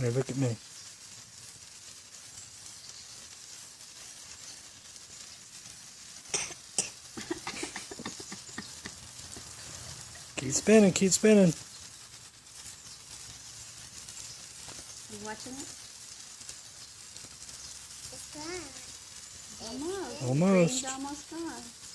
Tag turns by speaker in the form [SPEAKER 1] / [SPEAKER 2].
[SPEAKER 1] Here, look at me. Keep spinning, keep spinning.
[SPEAKER 2] You watching it?
[SPEAKER 3] It's done.
[SPEAKER 2] Almost.
[SPEAKER 1] Almost.
[SPEAKER 2] Green's almost gone.